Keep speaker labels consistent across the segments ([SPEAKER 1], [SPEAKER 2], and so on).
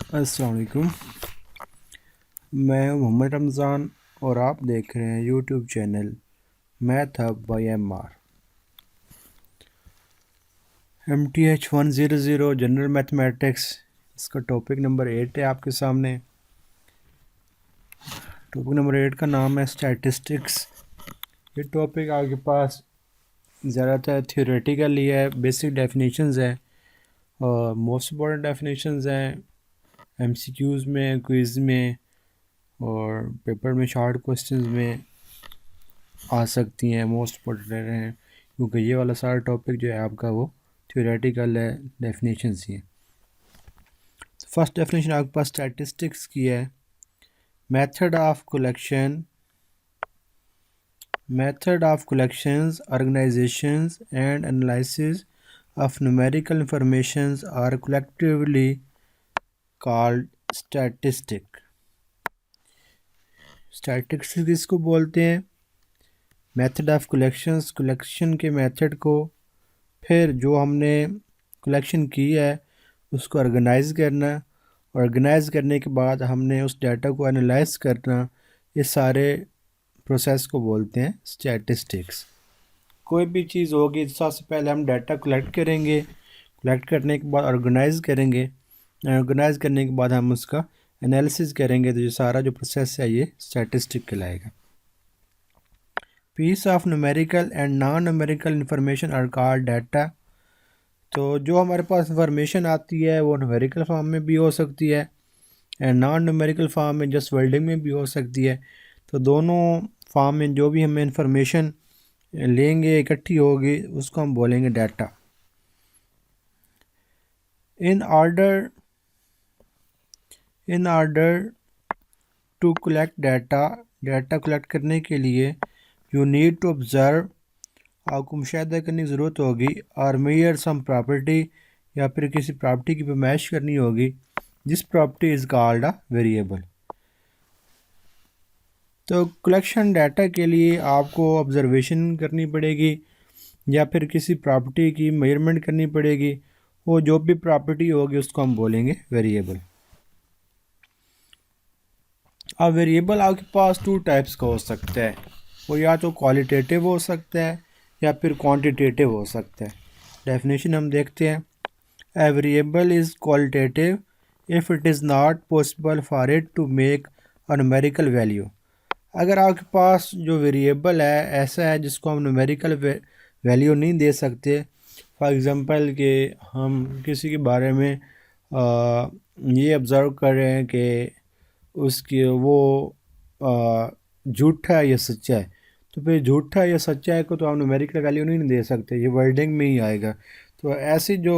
[SPEAKER 1] अस्सलाम वालेकुम। मैं हूं मोहम्मद रमज़ान और आप देख रहे हैं YouTube channel math hub by MR. MTH 100 general mathematics, इसका टॉपिक नंबर 8 है आपके सामने। टॉपिक नंबर 8 का नाम है स्टैटिस्टिक्स। ये टॉपिक आपके पास ज़्यादातर थियोरेटिकल ही है, बेसिक डेफिनेशंस है और मोस्ट इम्पॉर्टेंट डेफिनेशंस हैं MCQs में, क्विज़ में और पेपर में शॉर्ट क्वेश्चंस में आ सकती हैं, मोस्ट इम्पोर्टेंट हैं, क्योंकि ये वाला सारा टॉपिक जो है आपका वो थियोरेटिकल है, डेफिनेशंस ही है। फर्स्ट डेफिनेशन आपके पास स्टैटिस्टिक्स की है। Method of collections, organisations and analysis of numerical informations are collectively called statistics किसको बोलते हैं? मेथड ऑफ कलेक्शन के मेथड को, फिर जो हमने कलेक्शन की है उसको ऑर्गेनाइज़ करना, ऑर्गेनाइज़ करने के बाद हमने उस डाटा को एनालाइज करना, ये सारे प्रोसेस को बोलते हैं स्टैटिस्टिक्स। कोई भी चीज़ होगी सबसे पहले हम डाटा कलेक्ट करेंगे, कलेक्ट करने के बाद ऑर्गेनाइज़ करेंगे, ऑर्गेनाइज़ करने के बाद हम उसका एनालिसिस करेंगे, तो ये सारा जो प्रोसेस है ये स्टैटिस्टिक कहलाएगा। Piece of numerical and non numerical information are called data. तो जो हमारे पास इंफॉर्मेशन आती है वो न्यूमेरिकल फॉर्म में भी हो सकती है एंड नॉन न्यूमेरिकल फॉर्म में जस्ट वर्डिंग में भी हो सकती है। तो दोनों फॉर्म में जो भी हमें इंफॉर्मेशन लेंगे, इकट्ठी होगी, उसको हम बोलेंगे data. In order to collect data collect करने के लिए यू नीड टू ऑब्ज़र्व, आपको मुशाहिदा करने की ज़रूरत होगी, और मेजर सम प्रॉपर्टी, या फिर किसी प्रॉपर्टी की पैमाइश करनी होगी, जिस property is called a variable. तो कलेक्शन डाटा के लिए आपको ऑब्जर्वेशन करनी पड़ेगी या फिर किसी प्रॉपर्टी की मेजरमेंट करनी पड़ेगी, वो जो भी प्रॉपर्टी होगी उसको हम बोलेंगे वेरिएबल। अब वेरिएबल आपके पास 2 टाइप्स का हो सकता है, वो या तो क्वालिटेटिव हो सकता है या फिर क्वांटिटेटिव हो सकता है। डेफिनेशन हम देखते हैं। A variable is qualitative if it is not possible for it to make a numerical value। अगर आपके पास जो वेरिएबल है ऐसा है जिसको हम न्यूमेरिकल वैल्यू नहीं दे सकते, फॉर एग्ज़ाम्पल कि हम किसी के बारे में ये ऑब्ज़र्व कर रहे हैं कि उसकी वो झूठा है या सच्चा है, तो फिर झूठा या सच्चा है को तो हम न्यूमेरिकल वैल्यू नहीं दे सकते, ये वर्डिंग में ही आएगा। तो ऐसी जो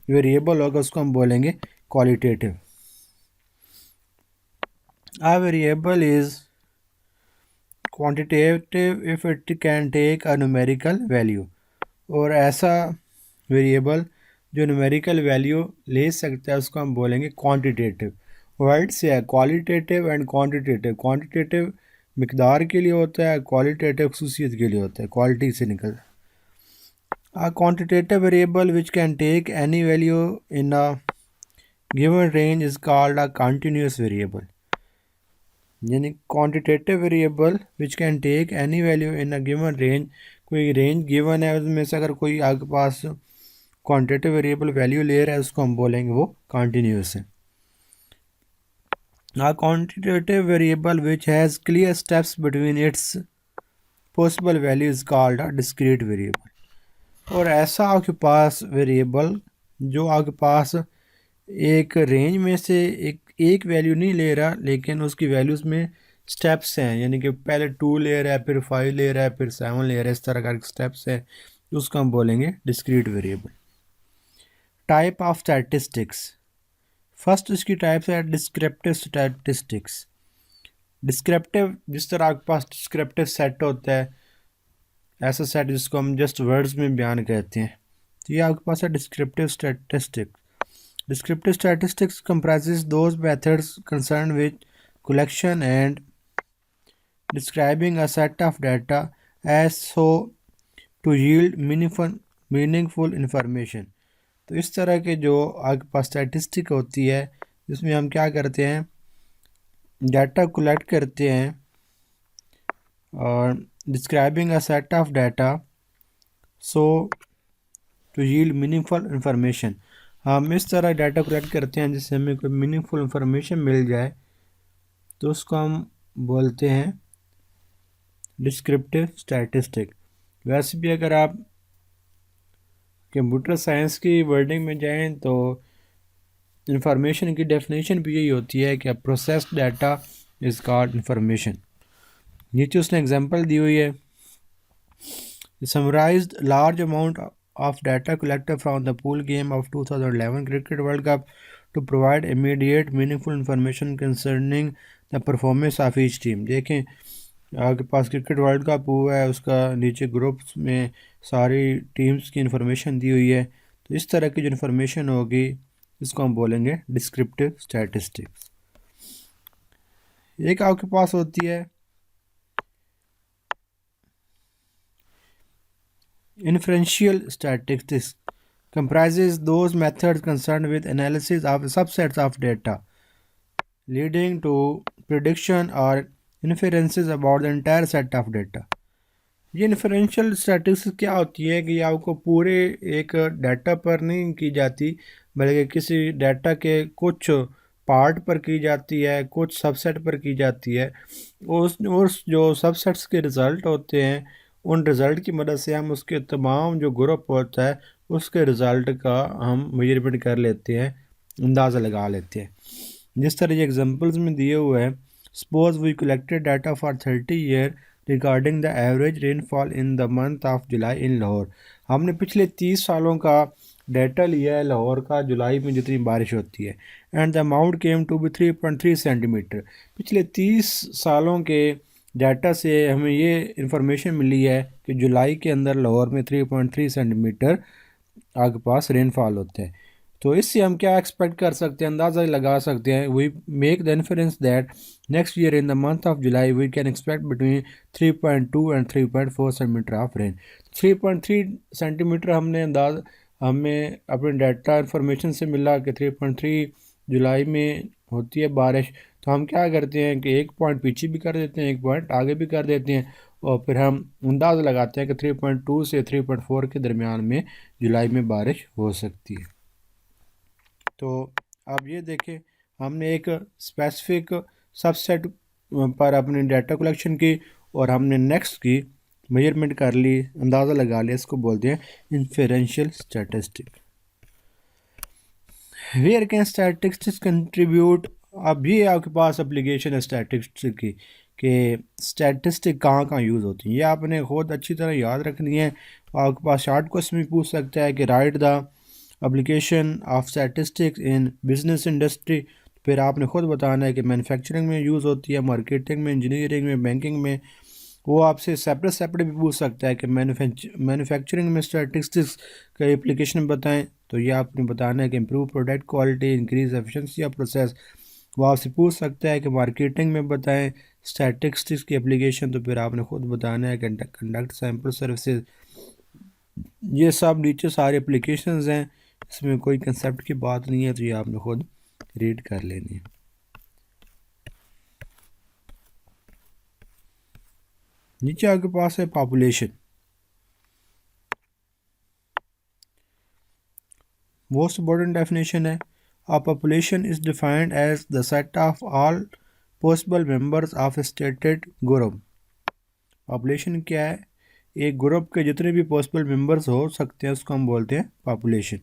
[SPEAKER 1] वेरिएबल होगा उसको हम बोलेंगे qualitative. A variable is quantitative if it can take a numerical value। और ऐसा वेरिएबल जो न्यूमेरिकल वैल्यू ले सकता है उसको हम बोलेंगे क्वांटिटेटिव। वर्ड से है क्वालिटेटिव एंड क्वांटिटेटिव। क्वांटिटेटिव मिकदार के लिए होता है, क्वालिटेटिव खसूसियत के लिए होता है, क्वालिटी से निकलता है। A quantitative variable which can take any value in a given range is called a continuous variable। यानी quantitative variable which can take any value in a given range, कोई रेंज गिवन है उसमें से अगर कोई आपके पास क्वांटिटेटिव वेरिएबल वैल्यू ले रहा है उसको हम बोलेंगे वो कंटिन्यूस है। A quantitative variable which has clear steps between its possible value is called a discrete variable। और ऐसा आपके पास वेरिएबल जो आपके पास एक रेंज में से एक वैल्यू नहीं ले रहा, लेकिन उसकी वैल्यूज़ में स्टेप्स हैं, यानी कि पहले 2 ले रहा है, फिर 5 ले रहा है, फिर 7 ले रहा है, इस तरह का स्टेप्स है, उसको हम बोलेंगे discrete variable. Type of statistics. First इसकी टाइप्स है डिस्क्रिप्टिव स्टैटिस्टिक्स। डिस्क्रिप्टिव, जिस तरह आपके पास डिस्क्रिप्टिव सेट होता है, ऐसा सेट जिसको हम जस्ट वर्ड्स में बयान कहते हैं, तो ये आपके पास है descriptive statistics. Descriptive statistics comprises those methods concerned with collection and describing a set of data as so to yield meaningful information। तो इस तरह के जो आपके पास स्टैटिस्टिक होती है जिसमें हम क्या करते हैं, डाटा कलेक्ट करते हैं और describing a set of data so to yield meaningful information. हम इस तरह डाटा कलेक्ट करते हैं जिससे हमें कोई मीनिंगफुल इंफॉर्मेशन मिल जाए, तो उसको हम बोलते हैं डिस्क्रिप्टिव स्टैटिस्टिक। वैसे भी अगर आप कंप्यूटर साइंस की वर्डिंग में जाएं तो इंफॉर्मेशन की डेफिनेशन भी यही होती है कि processed data is called information. नीचे उसने एग्जांपल दी हुई है, summarised large amount of data collected from the pool game of 2011 Cricket World Cup to provide immediate meaningful information concerning the performance of each team। देखें आपके पास cricket world cup हुआ है, उसका नीचे ग्रुप्स में सारी टीम्स की इंफॉर्मेशन दी हुई है, तो इस तरह की जो इन्फॉर्मेशन होगी इसको हम बोलेंगे डिस्क्रिप्टिव स्टैटिस्टिक्स। एक आपके पास होती है inferential statistics, comprises those methods concerned with analysis of subsets of data, leading to prediction or inferences about the entire set of data। ये इन्फरेंशियल स्टैटिस्टिक्स क्या होती है कि आपको पूरे एक डाटा पर नहीं की जाती, बल्कि किसी डाटा के कुछ पार्ट पर की जाती है, कुछ सबसेट पर की जाती है। उस जो सबसेट्स के रिज़ल्ट होते हैं, उन रिज़ल्ट की मदद से हम उसके तमाम जो ग्रुप होता है उसके रिज़ल्ट का हम मेजरमेंट कर लेते हैं, अंदाज़ा लगा लेते हैं। जिस तरह ये एग्जांपल्स में दिए हुए हैं, suppose we collected data for 30 year regarding the average rainfall in the month of July in Lahore. हमने पिछले 30 सालों का डाटा लिया है लाहौर का, जुलाई में जितनी बारिश होती है, and the amount came to be 3.3 centimetre. पिछले 30 सालों के डाटा से हमें ये इंफॉर्मेशन मिली है कि जुलाई के अंदर लाहौर में 3.3 सेंटीमीटर आपके पास रेनफॉल होता है। तो इससे हम क्या एक्सपेक्ट कर सकते हैं, अंदाज़ा लगा सकते हैं, we make the inference that next year in the month of July we can expect between 3.2 and 3.4 centimetre of rain. 3.3 centimetre हमें अपने डाटा इंफॉर्मेशन से मिला कि 3.3 जुलाई में होती है बारिश। तो हम क्या करते हैं कि एक पॉइंट पीछे भी कर देते हैं, एक पॉइंट आगे भी कर देते हैं, और फिर हम अंदाज़ा लगाते हैं कि 3.2 से 3.4 के दरमियान में जुलाई में बारिश हो सकती है। तो आप ये देखें, हमने एक स्पेसिफिक सबसेट पर अपनी डाटा कलेक्शन की और हमने नेक्स्ट की मेजरमेंट कर ली, अंदाज़ा लगा लिया, इसको बोलते हैं inferential statistic. Where can statistics contribute. अब ये आपके पास एप्लीकेशन है स्टैटिस्टिक की कि स्टैटिस्टिक कहाँ कहाँ यूज़ होती है, ये आपने खुद अच्छी तरह याद रखनी है। आपके पास शॉर्ट क्वेश्चन भी पूछ सकता है कि right the application of statistics in business industry. फिर आपने खुद बताना है कि मैन्युफैक्चरिंग में यूज़ होती है, मार्केटिंग में, इंजीनियरिंग में, बैंकिंग में। वो आपसे सेपरेट भी पूछ सकता है कि मैन्युफैक्चरिंग में स्टैटिस्टिक्स का एप्लीकेशन बताएं, तो ये आपने बताना है कि improve product quality, increase efficiency of process. वो आपसे पूछ सकता है कि मार्केटिंग में बताएं स्टैटिस्टिक्स की एप्लीकेशन, तो फिर आपने खुद बताना है कंडक्ट सैम्पल सर्विसेज। ये सब नीचे सारे एप्लीकेशंस हैं, इसमें कोई कंसेप्ट की बात नहीं है, तो ये आपने खुद रीड कर लेनी है। नीचे आपके पास है पॉपुलेशन। मोस्ट इम्पोर्टेंट डेफिनेशन है, a population is defined as the set of all possible members of a stated group. Population क्या है, एक ग्रुप के जितने भी पॉसिबल मेंबर्स हो सकते हैं उसको हम बोलते हैं पॉपुलेशन।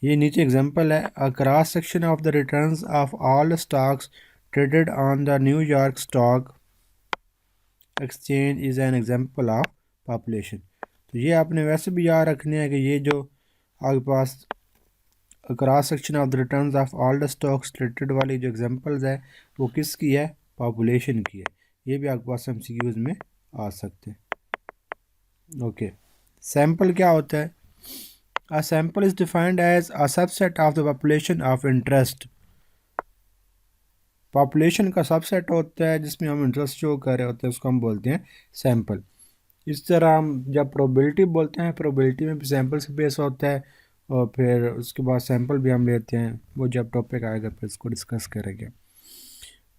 [SPEAKER 1] ये नीचे एग्जांपल है, a cross section of the returns of all stocks traded on the New York stock exchange is an example of population. तो ये आपने वैसे भी याद रखने हैं कि ये जो आपके पास cross section of the returns of all the stocks traded वाली जो एग्जांपल्स है वो किसकी है, पॉपुलेशन की है। ये भी आपके पास एमसीक्यूज में आ सकते हैं। ओके, सैंपल क्या होता है, a sample is defined as a subset of the population of interest. Population का सबसेट होता है जिसमें हम इंटरेस्ट शो कर रहे होते हैं, उसको हम बोलते हैं सैंपल। इस तरह हम जब प्रोबेबिलिटी बोलते हैं, प्रोबेबिलिटी में भी सैंपल से बेस होता है, और फिर उसके बाद सैंपल भी हम लेते हैं, वो जब टॉपिक आएगा फिर इसको डिस्कस करेंगे।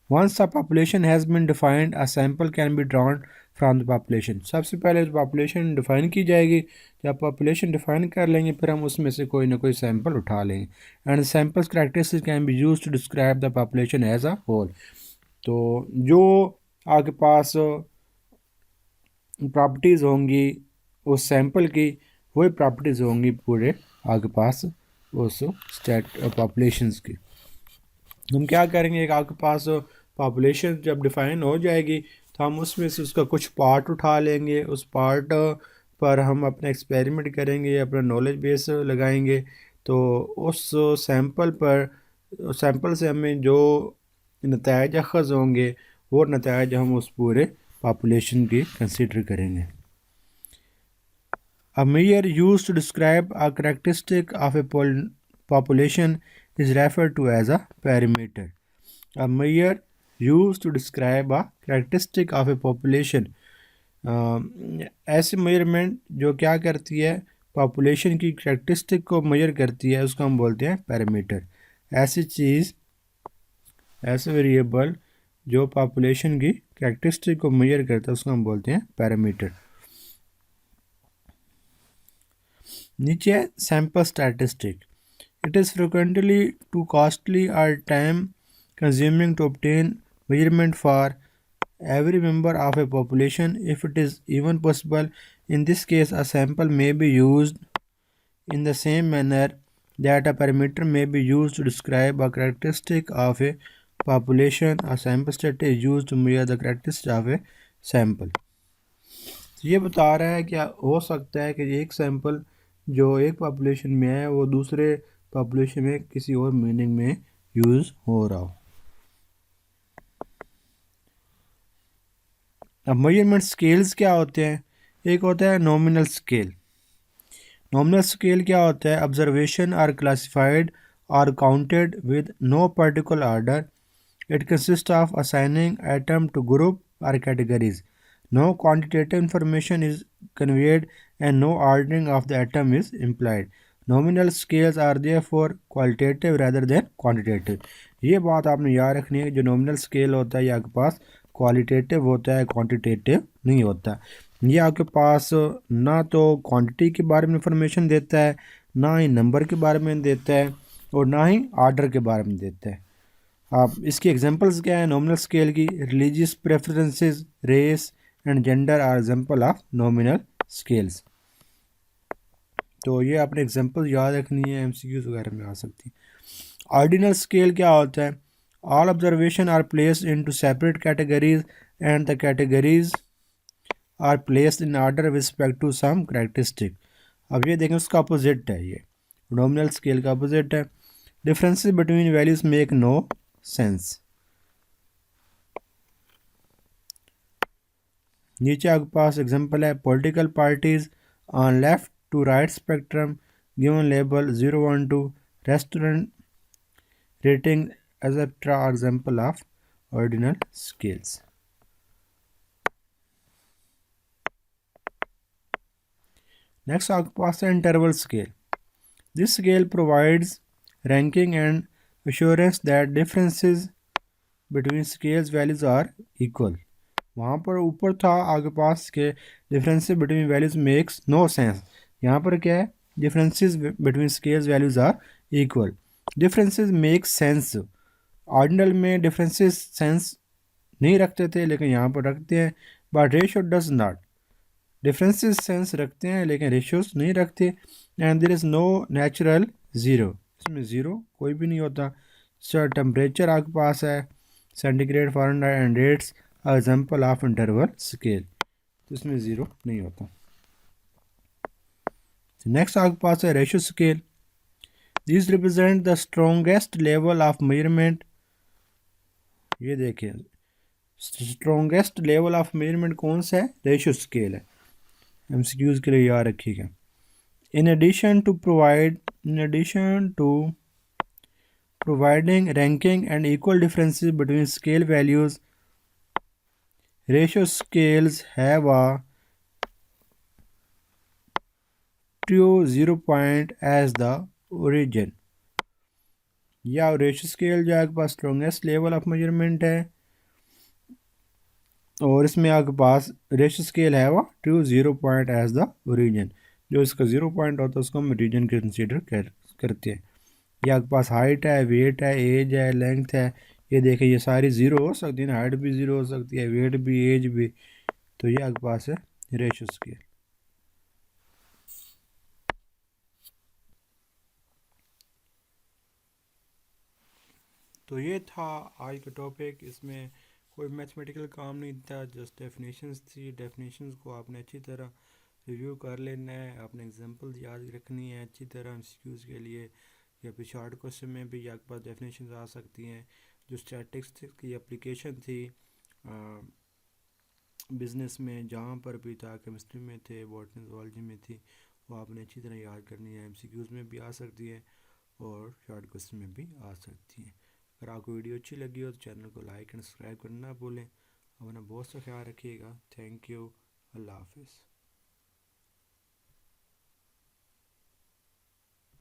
[SPEAKER 1] Once a population has been defined, a sample can be drawn from the population. सबसे पहले पॉपुलेशन डिफाइन की जाएगी। जब पॉपुलेशन डिफाइन कर लेंगे फिर हम उसमें से कोई ना कोई सैंपल उठा लेंगे। And samples characteristics can be use to describe the population as a whole. तो जो आपके पास प्रॉपर्टीज़ होंगी उस सैंपल की, वही प्रॉपर्टीज़ होंगी पूरे आपके पास उस स्टेट पॉपुलेशंस की। हम क्या करेंगे, एक आपके पास पॉपुलेशन जब डिफाइन हो जाएगी तो हम उसमें से उसका कुछ पार्ट उठा लेंगे, उस पार्ट पर हम अपना एक्सपेरिमेंट करेंगे, अपना नॉलेज बेस लगाएंगे। तो उस सैंपल से हमें जो नतीजे अखज़ होंगे वो नतीजे हम उस पूरे पॉपुलेशन की कंसिडर करेंगे। A measure used to describe a characteristic of a population is referred to as a parameter. A measure used to describe a characteristic of a population, ऐसी मेजरमेंट जो क्या करती है, पॉपुलेशन की करेक्टरिस्टिक को major करती है, उसको हम बोलते हैं पैरामीटर। ऐसी चीज़, ऐसे वेरिएबल जो पॉपुलेशन की करेक्टरिस्टिक को मेजर करता है उसको हम बोलते हैं पैरामीटर। नीचे sample statistic. It is frequently too costly or time consuming to obtain measurement for every member of a population if it is even possible. In this case, a sample may be used in the same manner that a parameter may be used to describe a characteristic of a population. A sample stat is used to measure the characteristic of a sample. ये बता रहा है कि हो सकता है कि एक सैंपल जो एक पॉपुलेशन में है वो दूसरे पॉपुलेशन में किसी और मीनिंग में यूज़ हो रहा हो। अब मेजरमेंट स्केल्स क्या होते हैं? एक होता है नॉमिनल स्केल। नॉमिनल स्केल क्या होता है? Observation are classified are counted with no particular order. It consist of assigning item to group are categories. No quantitative information is conveyed and no ordering of the atom is implied. Nominal scales are therefore qualitative rather than quantitative. ये बात आपने याद रखनी है, जो nominal scale होता है ये आपके पास क्वालिटेटिव होता है, क्वांटिटेटिव नहीं होता। ये आपके पास ना तो क्वांटिटी के बारे में इंफॉर्मेशन देता है, ना ही नंबर के बारे में देता है, और ना ही आर्डर के बारे में देता है। आप इसकी एग्जांपल्स क्या है नॉमिनल स्केल की? Religious preferences, race and gender are example of nominal scales. तो ये आपने एग्जांपल याद रखनी है, एमसीक्यूज वगैरह में आ सकती है। ऑर्डिनल स्केल क्या होता है? All observation are placed into separate categories and the categories are placed in order with respect to some characteristic. अब ये देखें उसका अपोजिट है, ये नॉमिनल स्केल का अपोजिट है। Differences between values make no sense. नीचे आपके पास एग्जांपल है, political parties on left to right spectrum given label 0, 1, 2, restaurant rating etcetera are example of ordinal scales. Next आपके पास है interval scale. This scale provides ranking and assurance that differences between scales values are equal. वहाँ पर ऊपर था आपके पास के differences between values makes no sense. यहाँ पर क्या है? Differences between scales values are equal. Differences make sense. Ordinal में डिफरेंसेस सेंस नहीं रखते थे लेकिन यहाँ पर रखते हैं, but ratio does not. Differences sense रखते हैं लेकिन रेशियोज नहीं रखते। And there is no natural zero, इसमें ज़ीरो कोई भी नहीं होता। सर टेम्परेचर आपके पास है, centigrade, Fahrenheit and rates example of interval scale, तो इसमें ज़ीरो नहीं होता। नेक्स्ट आपके पास है ratio scale. This represent the strongest level of measurement. ये देखिए स्ट्रॉन्गेस्ट लेवल ऑफ मेजरमेंट कौन सा है? रेशियो स्केल है। एमसीक्यूज के लिए याद रखिएगा। In addition to providing ranking and equal differences between scale values, ratio scales have a true 0 point as the origin. या रेशियो स्केल जो आपके पास स्ट्रॉन्गेस्ट लेवल ऑफ मेजरमेंट है और इसमें आपके पास रेशियो स्केल है वो true 0 point as the origin. जो इसका 0 पॉइंट होता है उसको हम रीजन कंसिडर करते हैं। ये आपके पास हाइट है, वेट है, एज है, लेंथ है। ये देखिए ये सारी ज़ीरो हो सकती है ना, हाइट भी ज़ीरो हो सकती है, वेट भी, एज भी। तो ये आपके पास है रेशियो स्केल। तो ये था आज का टॉपिक। इसमें कोई मैथमेटिकल काम नहीं था, जस्ट डेफिनेशंस थी। डेफिनेशंस को आपने अच्छी तरह रिव्यू कर लेना है, आपने एग्जांपल याद रखनी है अच्छी तरह एमसीक्यूज़ के लिए, या फिर शॉर्ट क्वेश्चन में भी आपके पास डेफिनेशंस आ सकती हैं। जो स्टैटिस्टिक्स की एप्लीकेशन थी बिज़नेस में, जहाँ पर भी था, केमिस्ट्री में थे, बॉटनी ज़ूलॉजी में थी, वो आपने अच्छी तरह याद करनी है। एमसीक्यूज़ में भी आ सकती है और शॉर्ट क्वेश्चन में भी आ सकती हैं। अगर आपको वीडियो अच्छी लगी हो तो चैनल को लाइक एंड सब्सक्राइब करना ना भूलें। अपना बहुत सा ख्याल रखिएगा। Thank you. अल्लाह हाफिज़।